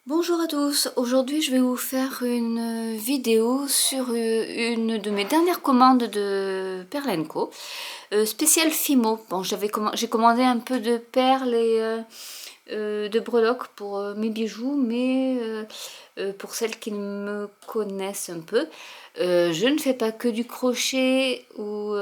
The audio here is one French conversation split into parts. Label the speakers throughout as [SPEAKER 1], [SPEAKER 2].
[SPEAKER 1] Bonjour à tous, aujourd'hui je vais vous faire une vidéo sur une de mes dernières commandes de Perle & Co. Spécial Fimo. Bon, j'ai commandé un peu de perles et de breloques pour mes bijoux, mais pour celles qui me connaissent un peu, je ne fais pas que du crochet ou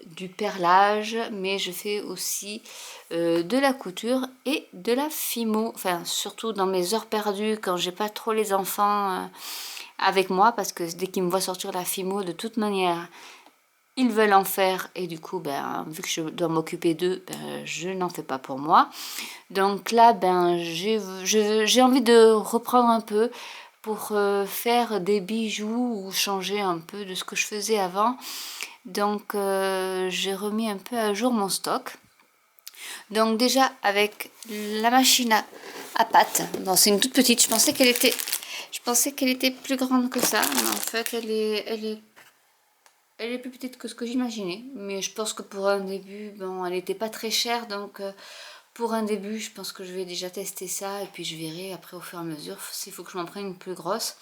[SPEAKER 1] du perlage, mais je fais aussi de la couture et de la fimo, enfin surtout dans mes heures perdues quand j'ai pas trop les enfants avec moi, parce que dès qu'ils me voient sortir la fimo, de toute manière ils veulent en faire, et du coup ben vu que je dois m'occuper d'eux, ben, je n'en fais pas pour moi. Donc là ben j'ai envie de reprendre un peu pour faire des bijoux ou changer un peu de ce que je faisais avant. Donc j'ai remis un peu à jour mon stock. Donc déjà avec la machine à pâte, bon, c'est une toute petite, je pensais qu'elle était plus grande que ça, mais en fait elle est plus petite que ce que j'imaginais. Mais je pense que pour un début, bon, elle n'était pas très chère, donc pour un début, je pense que je vais déjà tester ça, et puis je verrai après au fur et à mesure s'il faut que je m'en prenne une plus grosse.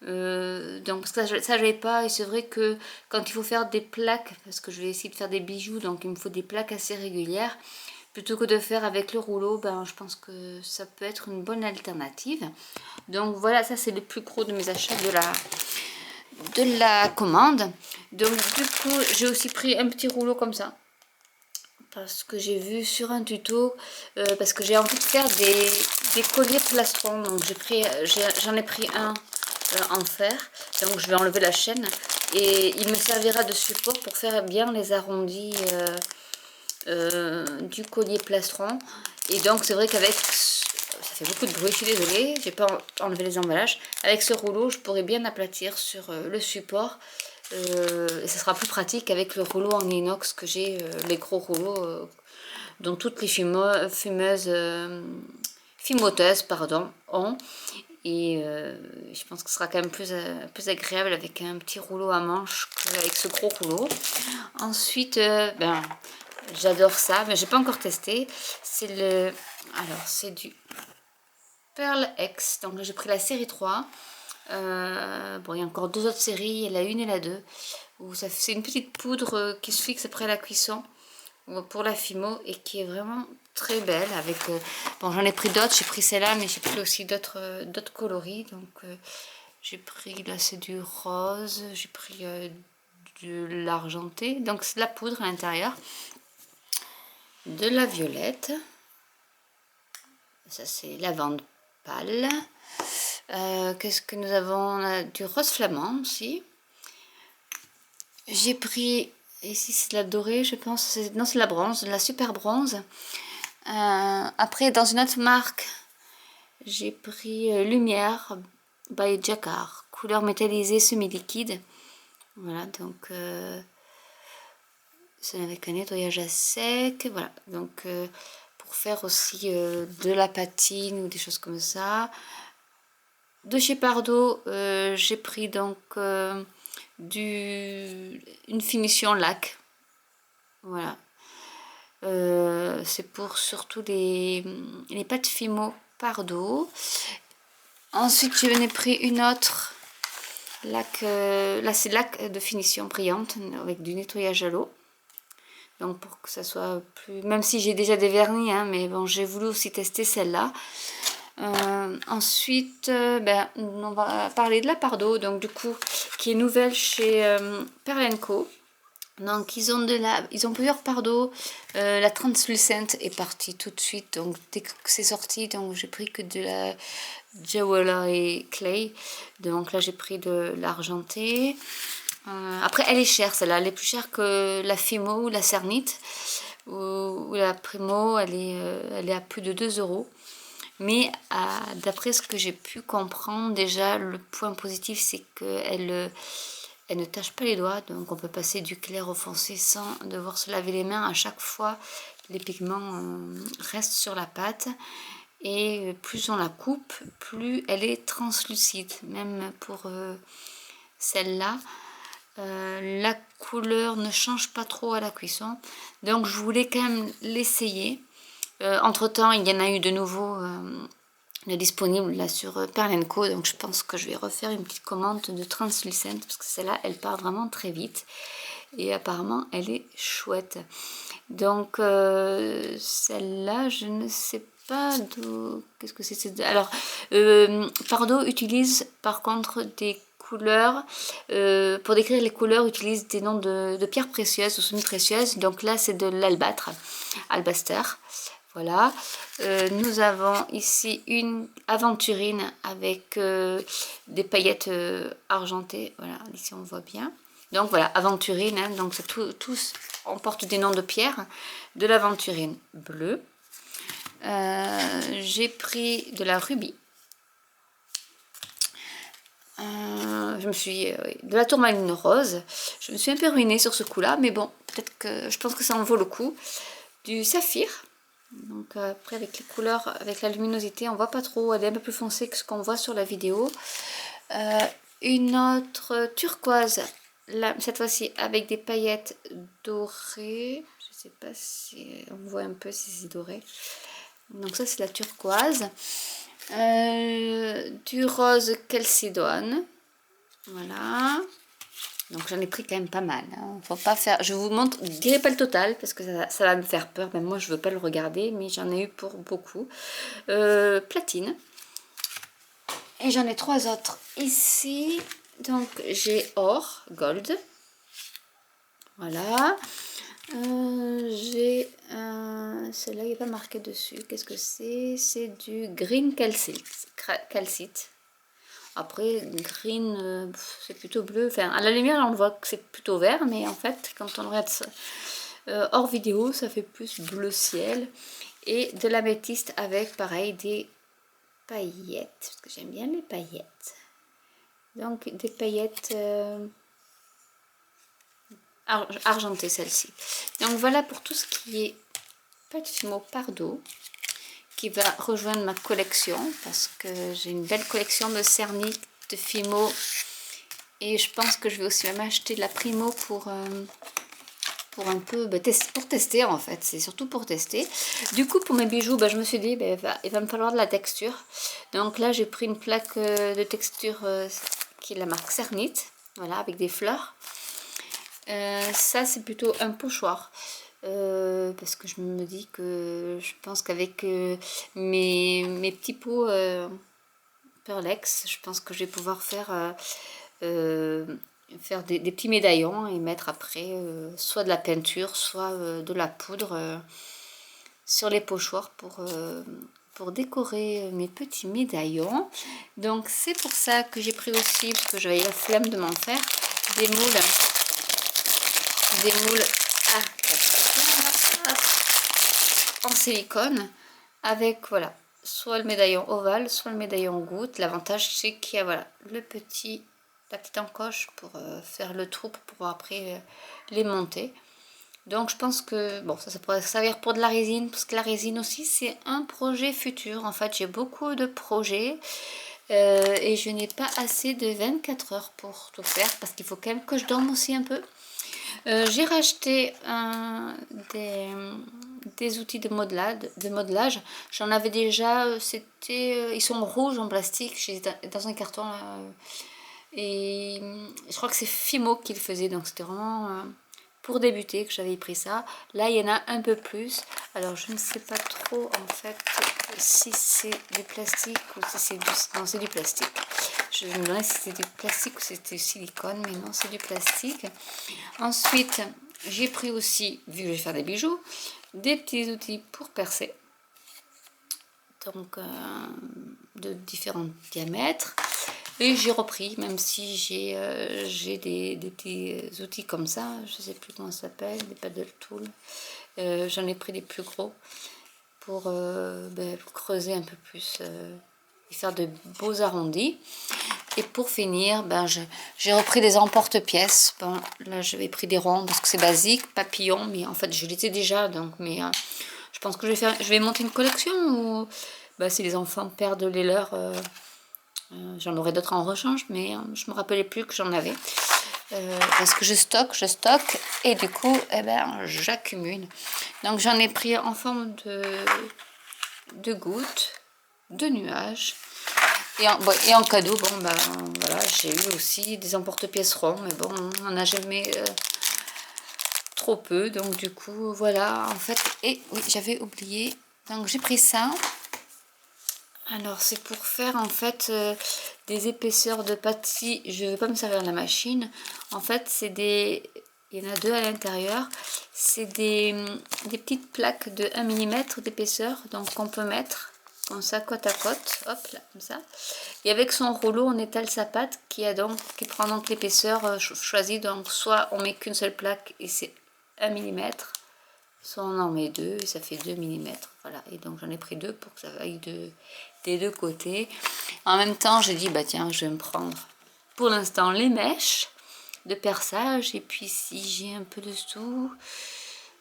[SPEAKER 1] Donc ça je l'ai pas, et c'est vrai que quand il faut faire des plaques, parce que je vais essayer de faire des bijoux, donc il me faut des plaques assez régulières, plutôt que de faire avec le rouleau, ben je pense que ça peut être une bonne alternative. Donc voilà, ça c'est le plus gros de mes achats de la commande. Donc du coup j'ai aussi pris un petit rouleau comme ça, parce que j'ai vu sur un tuto, parce que j'ai envie de faire des colliers plastrons. Donc j'en ai pris un en fer, donc je vais enlever la chaîne et il me servira de support pour faire bien les arrondis du collier plastron. Et donc c'est vrai qu'avec, ça fait beaucoup de bruit, je suis désolée, j'ai pas enlevé les emballages, avec ce rouleau je pourrais bien aplatir sur le support, et ça sera plus pratique avec le rouleau en inox que j'ai, les gros rouleaux dont toutes les fimoteuses pardon, ont. Et je pense que ce sera quand même plus agréable avec un petit rouleau à manche qu'avec ce gros rouleau. Ensuite, ben, j'adore ça, mais j'ai pas encore testé. C'est du Pearl X. Donc là, j'ai pris la série 3. Bon, il y a encore deux autres séries, la 1 et la 2. C'est une petite poudre qui se fixe après la cuisson pour la fimo, et qui est vraiment très belle. Bon, j'en ai pris d'autres, j'ai pris celle-là, mais j'ai pris aussi d'autres coloris. Donc j'ai pris, là c'est du rose, j'ai pris de l'argenté, donc c'est de la poudre à l'intérieur, de la violette, ça c'est lavande pâle. Qu'est-ce que nous avons? On a du rose flamand aussi. J'ai pris, ici c'est de la dorée je pense, non c'est de la bronze, de la super bronze. Après dans une autre marque, j'ai pris Lumière by Jacquard, couleur métallisée semi-liquide. Voilà, donc c'est avec un nettoyage à sec. Voilà, donc pour faire aussi de la patine ou des choses comme ça. De chez Pardo, j'ai pris donc une finition lac. Voilà. C'est pour surtout les pâtes Fimo Pardo. Ensuite, je n'ai pris une autre lac, là c'est lac de finition brillante avec du nettoyage à l'eau. Donc pour que ça soit plus, même si j'ai déjà des vernis, hein, mais bon, j'ai voulu aussi tester celle-là. Ensuite, ben, on va parler de la Pardo, donc du coup, qui est nouvelle chez Perle & Co. Donc ils ont plusieurs Pardo. La translucente est partie tout de suite, donc dès que c'est sorti, donc j'ai pris que de la Jewelry et Clay. Donc là j'ai pris de l'argenté. Après elle est chère celle-là, elle est plus chère que la Fimo ou la Cernite ou la Primo, elle est à plus de 2 €. Mais d'après ce que j'ai pu comprendre, déjà le point positif c'est qu'elle elle ne tache pas les doigts, donc on peut passer du clair au foncé sans devoir se laver les mains à chaque fois. Les pigments restent sur la pâte, et plus on la coupe, plus elle est translucide. Même pour celle-là, la couleur ne change pas trop à la cuisson, donc je voulais quand même l'essayer. Entre temps il y en a eu de nouveaux disponible là sur Perlenco, donc je pense que je vais refaire une petite commande de translucente parce que celle-là elle part vraiment très vite et apparemment elle est chouette. Donc celle-là je ne sais pas d'où, qu'est-ce que c'est. Alors Pardo utilise par contre des couleurs, pour décrire les couleurs utilise des noms de pierres précieuses ou semi-précieuses, donc là c'est de l'albâtre, albaster. Voilà, nous avons ici une aventurine avec des paillettes argentées. Voilà, ici on voit bien. Donc voilà, aventurine, hein, donc tous on porte des noms de pierres. De l'aventurine bleue. J'ai pris de la rubis. Je me suis de la tourmaline rose. Je me suis un peu ruinée sur ce coup-là, mais bon, peut-être que je pense que ça en vaut le coup. Du saphir. Donc après avec les couleurs, avec la luminosité, on voit pas trop, elle est un peu plus foncée que ce qu'on voit sur la vidéo. Une autre turquoise, là, cette fois-ci avec des paillettes dorées. Je sais pas si on voit un peu si c'est doré. Donc ça c'est la turquoise. Du rose chalcédoine. Voilà. Donc j'en ai pris quand même pas mal. Hein. Faut pas faire. Je vous montre, je dirais pas le total parce que ça va me faire peur. Même moi je veux pas le regarder, mais j'en ai eu pour beaucoup. Platine. Et j'en ai 3 autres ici. Donc j'ai or, gold. Voilà. J'ai celle-là il n'est pas marqué dessus. Qu'est-ce que c'est? C'est du green calcite. Après, green, c'est plutôt bleu. Enfin, à la lumière, on voit que c'est plutôt vert, mais en fait, quand on regarde ça, hors vidéo, ça fait plus bleu ciel. Et de l'améthyste avec, pareil, des paillettes, parce que j'aime bien les paillettes. Donc, des paillettes argentées, celle-ci. Donc, voilà pour tout ce qui est pâte Fimo Pardo, qui va rejoindre ma collection parce que j'ai une belle collection de cerniques, de Fimo, et je pense que je vais aussi même acheter de la Primo pour un peu pour tester en fait, c'est surtout pour tester. Du coup pour mes bijoux, je me suis dit il va me falloir de la texture, donc là j'ai pris une plaque de texture qui est la marque Cernit, voilà, avec des fleurs. Ça c'est plutôt un pochoir. Parce que je me dis que je pense qu'avec mes petits pots Pearlex, je pense que je vais pouvoir faire des petits médaillons et mettre après soit de la peinture, soit de la poudre sur les pochoirs pour décorer mes petits médaillons. Donc c'est pour ça que j'ai pris aussi, parce que j'avais la flemme de m'en faire, des moules en silicone avec voilà, soit le médaillon ovale, soit le médaillon goutte. L'avantage c'est qu'il y a voilà la petite encoche pour faire le trou pour pouvoir après les monter. Donc je pense que bon, ça pourrait servir pour de la résine, parce que la résine aussi c'est un projet futur. En fait j'ai beaucoup de projets et je n'ai pas assez de 24 heures pour tout faire, parce qu'il faut quand même que je dorme aussi un peu. J'ai racheté des outils de modelage. J'en avais déjà, ils sont rouges en plastique, dans un carton là, et je crois que c'est Fimo qui le faisait, donc c'était vraiment pour débuter que j'avais pris ça. Là il y en a un peu plus, alors je ne sais pas trop en fait si c'est du plastique ou si c'est du... Non, c'est du plastique. Je me demandais si c'était du plastique ou si c'était du silicone, mais non, c'est du plastique. Ensuite, j'ai pris aussi, vu que je vais faire des bijoux, des petits outils pour percer. Donc, de différents diamètres. Et j'ai repris, même si j'ai des petits outils comme ça, je ne sais plus comment ça s'appelle, des paddle tools. J'en ai pris des plus gros pour creuser un peu plus et faire de beaux arrondis. Et pour finir, j'ai repris des emporte-pièces. Bon, là, j'avais pris des ronds parce que c'est basique, papillon, mais en fait, je l'étais déjà. Donc, mais je pense que je vais monter une collection où, si les enfants perdent les leurs, j'en aurai d'autres en rechange, mais je me rappelais plus que j'en avais. Parce que je stocke, et du coup, j'accumule. Donc, j'en ai pris en forme de gouttes. de nuages. Et en cadeau, bon ben voilà, j'ai eu aussi des emporte-pièces ronds, mais bon, on n'en a jamais trop peu, donc du coup voilà, en fait, et oui, j'avais oublié, donc j'ai pris ça. Alors c'est pour faire en fait des épaisseurs de pâtis. Je ne vais pas me servir de la machine. En fait c'est des... Il y en a deux à l'intérieur. C'est des petites plaques de 1 mm d'épaisseur. Donc on peut mettre comme ça côte à côte. Hop là, comme ça. Et avec son rouleau on étale sa pâte qui prend donc l'épaisseur choisie. Donc soit on met qu'une seule plaque et c'est 1 mm. Soit on en met deux et ça fait 2 mm. Voilà, et donc j'en ai pris deux pour que ça aille des deux côtés. En même temps, j'ai dit, bah tiens, je vais me prendre pour l'instant les mèches de perçage. Et puis si j'ai un peu de sous,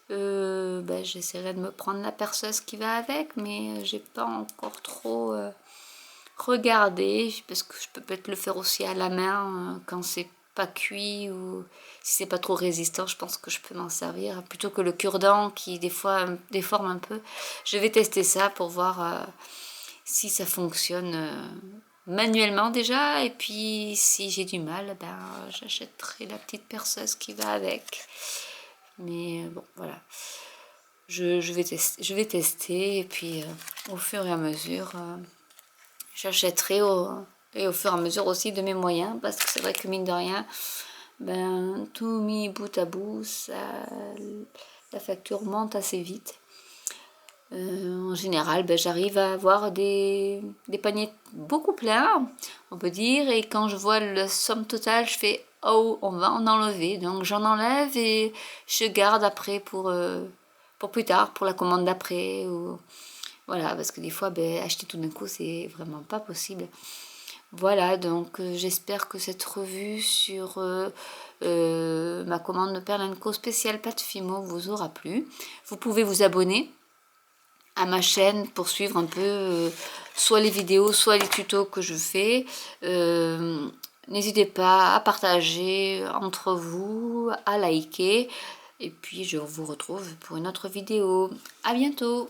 [SPEAKER 1] bah, j'essaierai de me prendre la perceuse qui va avec. Mais j'ai pas encore trop regardé parce que je peux peut-être le faire aussi à la main quand c'est pas cuit ou si c'est pas trop résistant. Je pense que je peux m'en servir plutôt que le cure-dent qui des fois déforme un peu. Je vais tester ça pour voir si ça fonctionne manuellement déjà, et puis si j'ai du mal, ben j'achèterai la petite perceuse qui va avec. Mais bon, voilà, je vais tester et puis au fur et à mesure j'achèterai et au fur et à mesure aussi de mes moyens, parce que c'est vrai que mine de rien, ben tout mis bout à bout, la facture monte assez vite. En général, ben, j'arrive à avoir des paniers beaucoup pleins, on peut dire, et quand je vois la somme totale, je fais oh, on va en enlever. Donc j'en enlève et je garde après pour plus tard, pour la commande d'après. Voilà, parce que des fois, ben, acheter tout d'un coup, c'est vraiment pas possible. Voilà, donc j'espère que cette revue sur ma commande de Perle & Co spéciale pâte Fimo vous aura plu. Vous pouvez vous abonner à ma chaîne pour suivre un peu soit les vidéos, soit les tutos que je fais. N'hésitez pas à partager entre vous, à liker. Et puis je vous retrouve pour une autre vidéo. À bientôt!